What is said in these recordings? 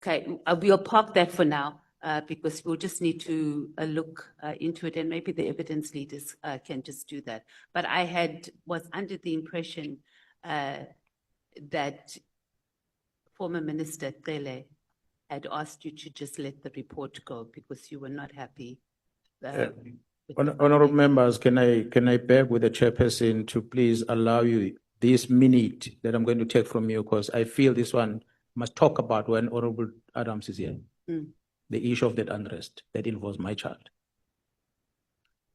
Okay, we'll park that for now because we'll just need to look into it, and maybe the evidence leaders can just do that. But I was under the impression that former Minister Cele had asked you to just let the report go because you were not happy. Honorable members, can I beg with the chairperson to please allow you this minute that I'm going to take from you, because I feel this one must talk about when Honorable Adams is here. The issue of that unrest that involves my child.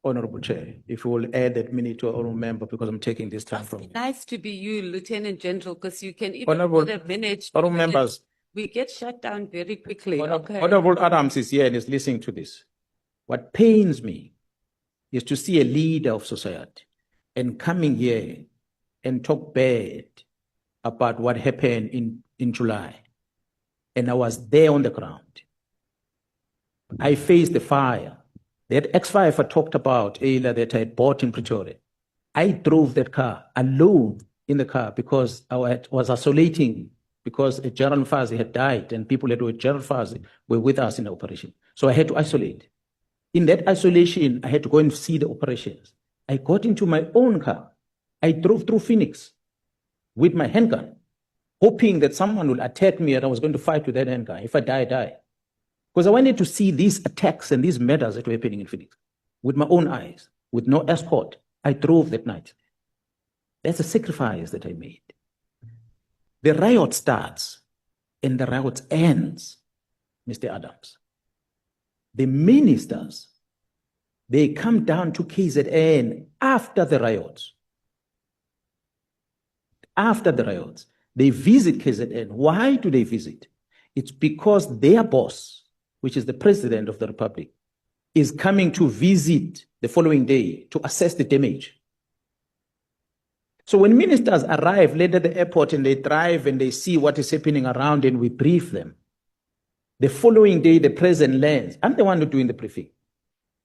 Honorable Chair, if you will add that minute to Honorable Member, because I'm taking this time from you. Nice to be you, Lieutenant General, because you can even Honorable, put a minute. Honorable members. We get shut down very quickly. Honorable Adams is here and is listening to this. What pains me is to see a leader of society and coming here and talk bad about what happened in July. And I was there on the ground. I faced the fire. That X5 I talked about earlier that I bought in Pretoria. I drove that car alone in the car because I was isolating, because General Fazi had died and people that were General Fazi were with us in the operation. So I had to isolate. In that isolation, I had to go and see the operations. I got into my own car. I drove through Phoenix with my handgun, hoping that someone would attack me and I was going to fight with that handgun. If I die, I die. Because I wanted to see these attacks and these murders that were happening in Phoenix with my own eyes, with no escort. I drove that night. That's a sacrifice that I made. The riot starts and the riot ends, Mr. Adams. The ministers, they come down to KZN after the riots. After the riots, they visit KZN. Why do they visit? It's because their boss, which is the President of the Republic, is coming to visit the following day to assess the damage. So when ministers arrive late at the airport and they drive and they see what is happening around and we brief them, the following day the President lands. I'm the one who's doing the briefing.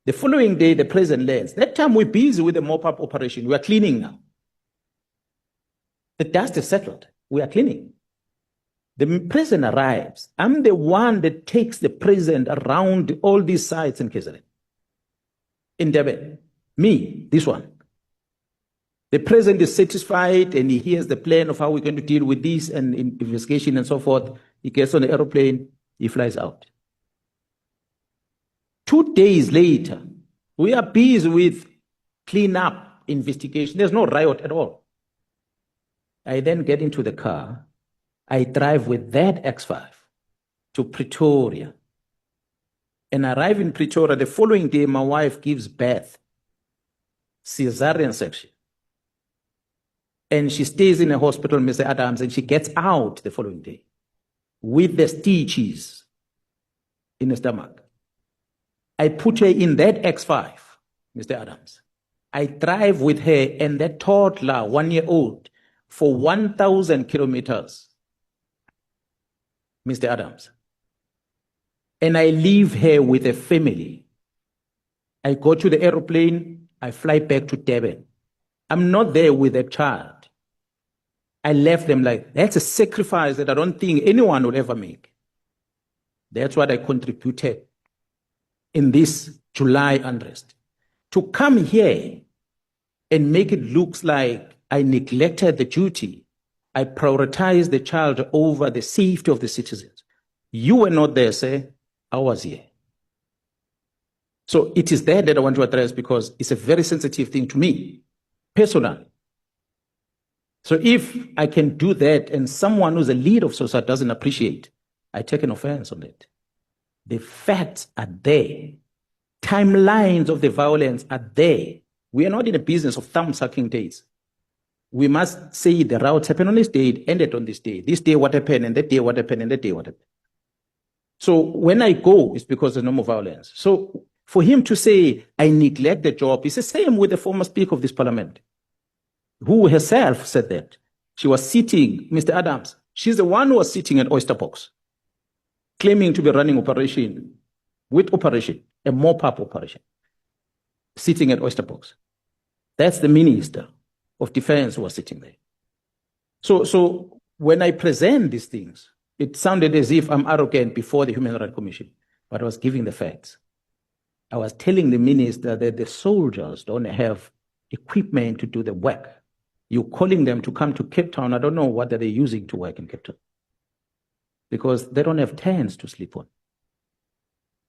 The following day the President lands. That time we're busy with the mop-up operation. We are cleaning now. The dust is settled. We are cleaning. The President arrives. I'm the one that takes the President around all these sites in KZN. In Durban. Me, this one. The President is satisfied and he hears the plan of how we're going to deal with this and investigation and so forth. He gets on the aeroplane, he flies out. 2 days later, we are busy with cleanup investigation. There's no riot at all. I then get into the car. I drive with that X5 to Pretoria. And arrive in Pretoria. The following day, my wife gives birth, cesarean section. And she stays in a hospital, Mr. Adams, and she gets out the following day with the stitches in the stomach. I put her in that X5, Mr. Adams. I drive with her and that toddler, 1 year old, for 1,000 kilometers, Mr. Adams. And I leave her with a family. I go to the aeroplane, I fly back to Durban. I'm not there with a child. I left them like, that's a sacrifice that I don't think anyone will ever make. That's what I contributed in this July unrest. To come here and make it look like I neglected the duty, I prioritized the child over the safety of the citizens. You were not there, sir. I was here. So it is that I want to address because it's a very sensitive thing to me, personally. So if I can do that and someone who's a leader of society doesn't appreciate, I take an offense on it. The facts are there. Timelines of the violence are there. We are not in the business of thumb-sucking days. We must say the riots happened on this day, it ended on this day. This day what happened, and that day what happened, and that day what happened. So when I go, it's because there's no more violence. So for him to say, I neglect the job, it's the same with the former Speaker of this Parliament, who herself said that. She was sitting, Mr. Adams, she's the one who was sitting at Oyster Box, claiming to be running operation, with operation, a mop-up operation, sitting at Oyster Box. That's the Minister of Defense who was sitting there. So when I present these things, It sounded as if I'm arrogant before the Human Rights Commission, but I was giving the facts. I was telling the minister that the soldiers don't have equipment to do the work. You're calling them to come to Cape Town. I don't know what they're using to work in Cape Town, because they don't have tents to sleep on.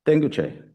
Thank you, Chair.